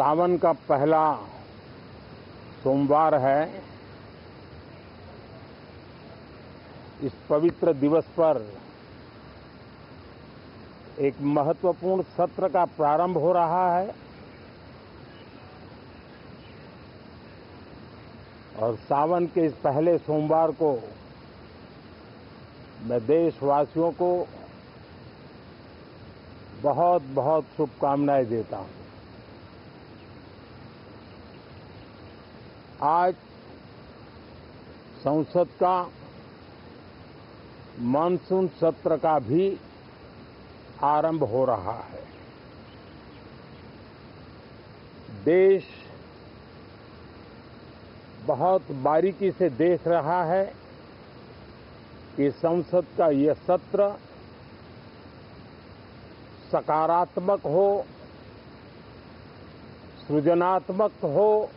सावन का पहला सोमवार है। इस पवित्र दिवस पर एक महत्वपूर्ण सत्र का प्रारंभ हो रहा है और सावन के इस पहले सोमवार को मैं देशवासियों को बहुत बहुत शुभकामनाएं देता हूं। आज संसद का मानसून सत्र का भी आरंभ हो रहा है। देश बहुत बारीकी से देख रहा है कि संसद का यह सत्र सकारात्मक हो, सृजनात्मक हो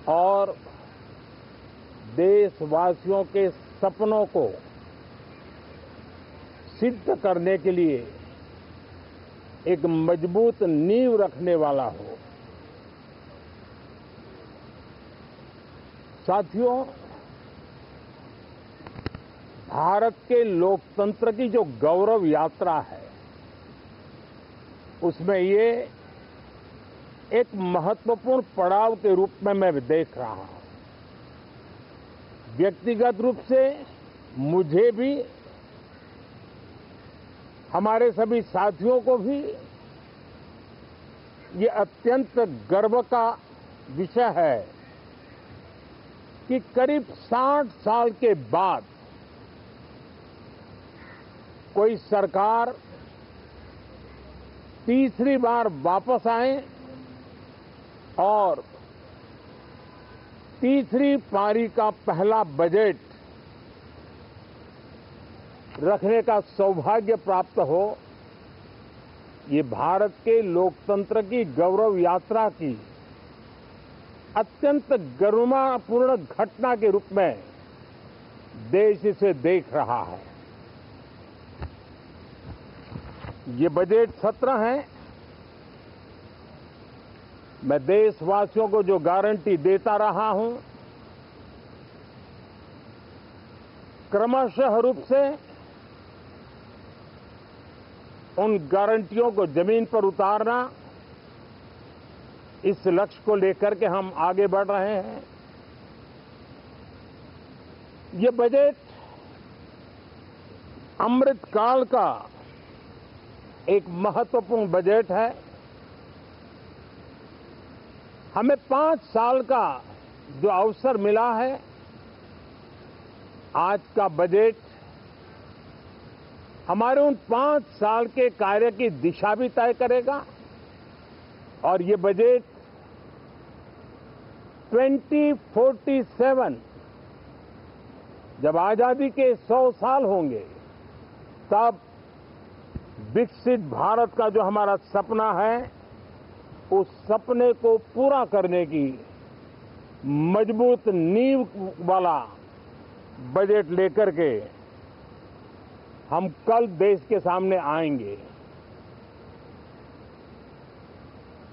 और देशवासियों के सपनों को सिद्ध करने के लिए एक मजबूत नींव रखने वाला हो। साथियों, भारत के लोकतंत्र की जो गौरव यात्रा है उसमें ये एक महत्वपूर्ण पड़ाव के रूप में मैं देख रहा हूं। व्यक्तिगत रूप से मुझे भी, हमारे सभी साथियों को भी ये अत्यंत गर्व का विषय है कि करीब 60 साल के बाद कोई सरकार तीसरी बार वापस आए और तीसरी पारी का पहला बजट रखने का सौभाग्य प्राप्त हो। ये भारत के लोकतंत्र की गौरव यात्रा की अत्यंत गरिमापूर्ण घटना के रूप में देश इसे देख रहा है। ये बजट सत्र है। मैं देशवासियों को जो गारंटी देता रहा हूं, क्रमशः रूप से उन गारंटियों को जमीन पर उतारना, इस लक्ष्य को लेकर के हम आगे बढ़ रहे हैं। ये बजट अमृतकाल का एक महत्वपूर्ण बजट है। हमें 5 साल का जो अवसर मिला है, आज का बजट हमारे उन 5 साल के कार्य की दिशा भी तय करेगा और ये बजट 2047 जब आजादी के 100 साल होंगे तब विकसित भारत का जो हमारा सपना है, उस सपने को पूरा करने की मजबूत नींव वाला बजट लेकर के हम कल देश के सामने आएंगे।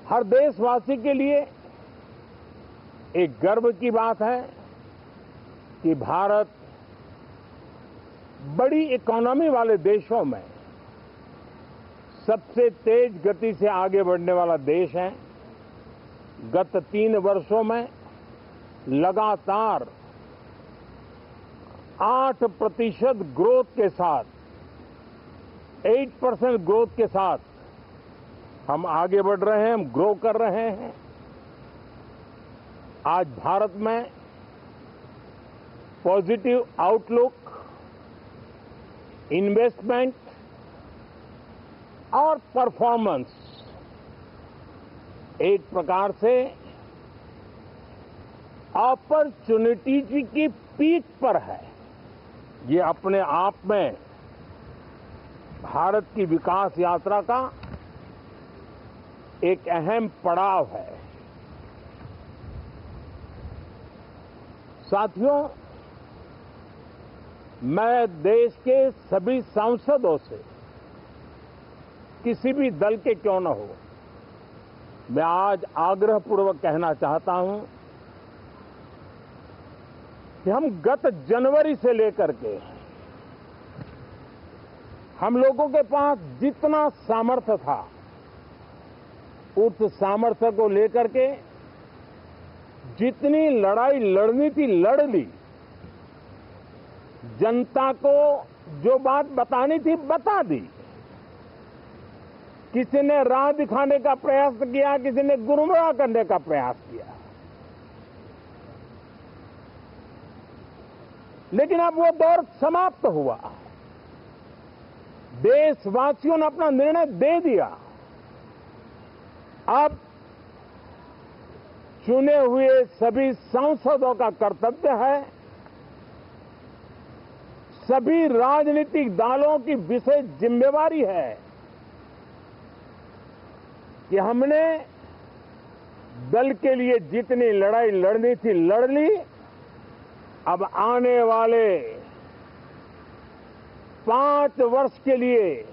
हर देशवासी के लिए एक गर्व की बात है कि भारत बड़ी इकोनॉमी वाले देशों में सबसे तेज गति से आगे बढ़ने वाला देश है। गत 3 वर्षों में लगातार 8% ग्रोथ के साथ, 8% ग्रोथ के साथ हम आगे बढ़ रहे हैं, हम ग्रो कर रहे हैं। आज भारत में पॉजिटिव आउटलुक, इन्वेस्टमेंट और परफॉर्मेंस एक प्रकार से अपॉर्चुनिटीज की पीक पर है। ये अपने आप में भारत की विकास यात्रा का एक अहम पड़ाव है। साथियों, मैं देश के सभी सांसदों से, किसी भी दल के क्यों न हो, मैं आज आग्रहपूर्वक कहना चाहता हूं कि हम गत जनवरी से लेकर के हम लोगों के पास जितना सामर्थ्य था, उस सामर्थ्य को लेकर के जितनी लड़ाई लड़नी थी लड़ ली। जनता को जो बात बतानी थी बता दी। किसी ने राह दिखाने का प्रयास किया, किसी ने गुमराह करने का प्रयास किया, लेकिन अब वो दौर समाप्त हुआ। देशवासियों ने अपना निर्णय दे दिया। अब चुने हुए सभी सांसदों का कर्तव्य है, सभी राजनीतिक दलों की विशेष जिम्मेवारी है कि हमने दल के लिए जितनी लड़ाई लड़नी थी लड़ ली। अब आने वाले 5 वर्ष के लिए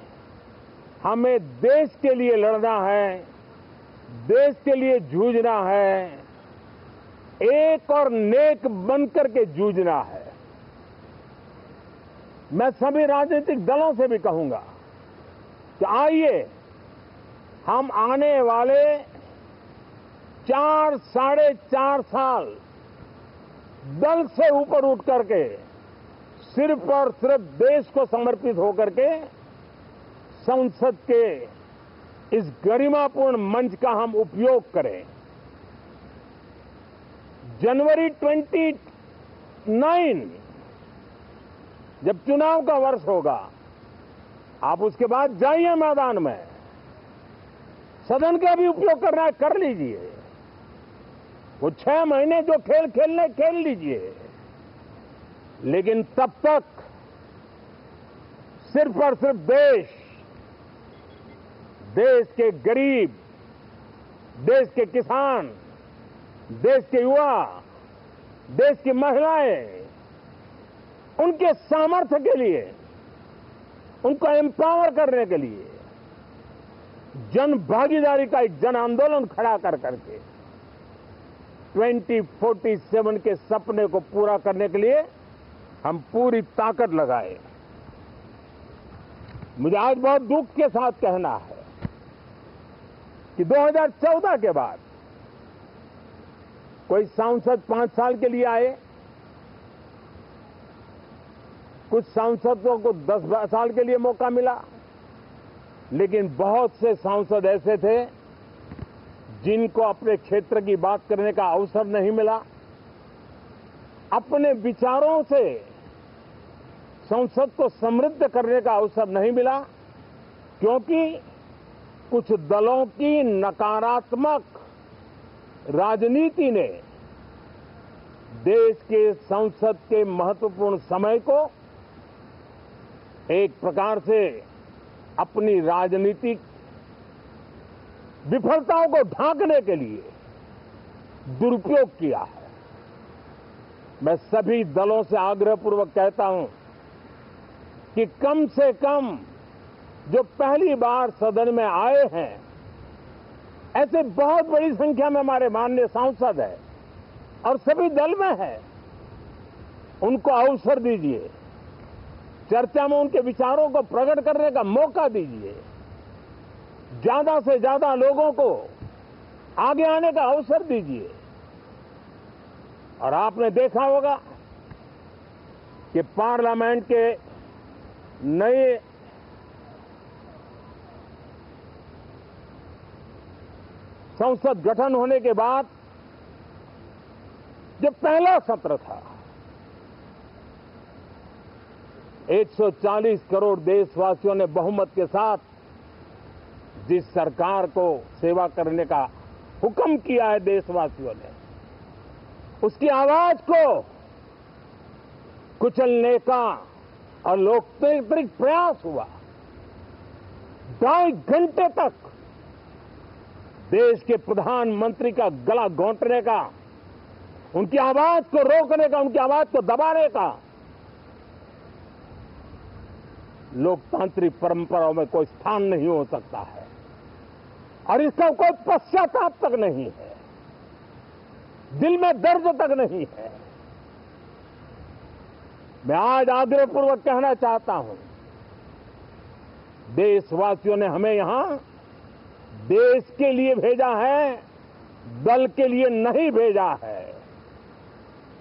हमें देश के लिए लड़ना है, देश के लिए जूझना है, एक और नेक बनकर के जूझना है। मैं सभी राजनीतिक दलों से भी कहूंगा कि आइए हम आने वाले 4 साढ़े 4 साल दल से ऊपर उठ करके सिर्फ और सिर्फ देश को समर्पित होकर के संसद के इस गरिमापूर्ण मंच का हम उपयोग करें। जनवरी 29 जब चुनाव का वर्ष होगा, आप उसके बाद जाइए मैदान में, सदन का भी उपयोग करना है कर लीजिए। वो 6 महीने जो खेल खेलने खेल लीजिए, लेकिन तब तक सिर्फ और सिर्फ देश के गरीब, देश के किसान, देश के युवा, देश की महिलाएं, उनके सामर्थ्य के लिए, उनको एम्पावर करने के लिए जन भागीदारी का एक जन आंदोलन खड़ा कर करके 2047 के सपने को पूरा करने के लिए हम पूरी ताकत लगाए। मुझे आज बहुत दुख के साथ कहना है कि 2014 के बाद कोई सांसद 5 साल के लिए आए, कुछ सांसदों को 10 साल के लिए मौका मिला, लेकिन बहुत से सांसद ऐसे थे जिनको अपने क्षेत्र की बात करने का अवसर नहीं मिला, अपने विचारों से संसद को समृद्ध करने का अवसर नहीं मिला, क्योंकि कुछ दलों की नकारात्मक राजनीति ने देश के संसद के महत्वपूर्ण समय को एक प्रकार से अपनी राजनीतिक विफलताओं को ढांकने के लिए दुरुपयोग किया है। मैं सभी दलों से आग्रहपूर्वक कहता हूं कि कम से कम जो पहली बार सदन में आए हैं, ऐसे बहुत बड़ी संख्या में हमारे माननीय सांसद हैं और सभी दल में हैं, उनको अवसर दीजिए, चर्चा में उनके विचारों को प्रकट करने का मौका दीजिए, ज्यादा से ज्यादा लोगों को आगे आने का अवसर दीजिए। और आपने देखा होगा कि पार्लियामेंट के नए संसद गठन होने के बाद जब पहला सत्र था, 140 करोड़ देशवासियों ने बहुमत के साथ जिस सरकार को सेवा करने का हुक्म किया है देशवासियों ने, उसकी आवाज को कुचलने का और लोकतांत्रिक प्रयास हुआ। 2.5 घंटे तक देश के प्रधानमंत्री का गला घोंटने का, उनकी आवाज को रोकने का, उनकी आवाज को दबाने का लोकतांत्रिक परंपराओं में कोई स्थान नहीं हो सकता है। और इसका कोई पश्चाताप तक नहीं है, दिल में दर्द तक नहीं है। मैं आज आग्रहपूर्वक कहना चाहता हूं, देशवासियों ने हमें यहां देश के लिए भेजा है, दल के लिए नहीं भेजा है।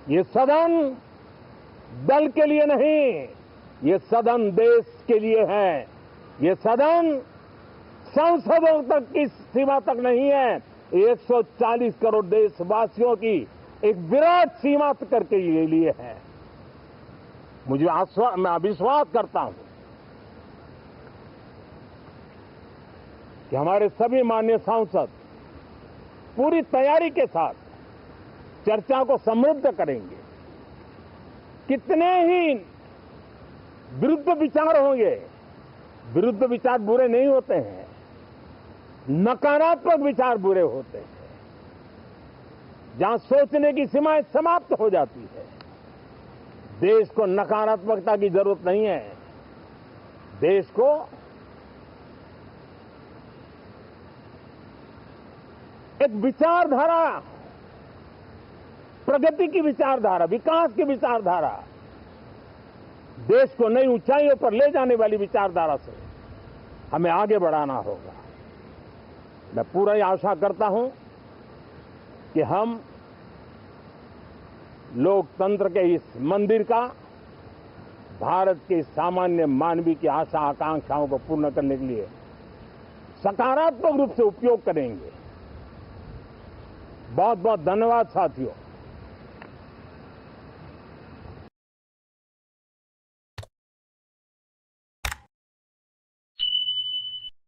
ये सदन दल के लिए नहीं, ये सदन देश के लिए है। ये सदन संसदों तक की सीमा तक नहीं है, 140 करोड़ देशवासियों की एक विराट सीमा करके ये लिए है। मैं विश्वास करता हूं कि हमारे सभी माननीय सांसद पूरी तैयारी के साथ चर्चा को समृद्ध करेंगे। कितने ही विरुद्ध विचार होंगे, विरुद्ध विचार बुरे नहीं होते हैं, नकारात्मक विचार बुरे होते हैं। जहां सोचने की सीमाएं समाप्त हो जाती है, देश को नकारात्मकता की जरूरत नहीं है। देश को एक विचारधारा, प्रगति की विचारधारा, विकास की विचारधारा, देश को नई ऊंचाइयों पर ले जाने वाली विचारधारा से हमें आगे बढ़ाना होगा। मैं पूरा ही आशा करता हूं कि हम लोकतंत्र के इस मंदिर का भारत के सामान्य मानवीय की आशा आकांक्षाओं को पूर्ण करने के लिए सकारात्मक रूप से उपयोग करेंगे। बहुत बहुत धन्यवाद साथियों।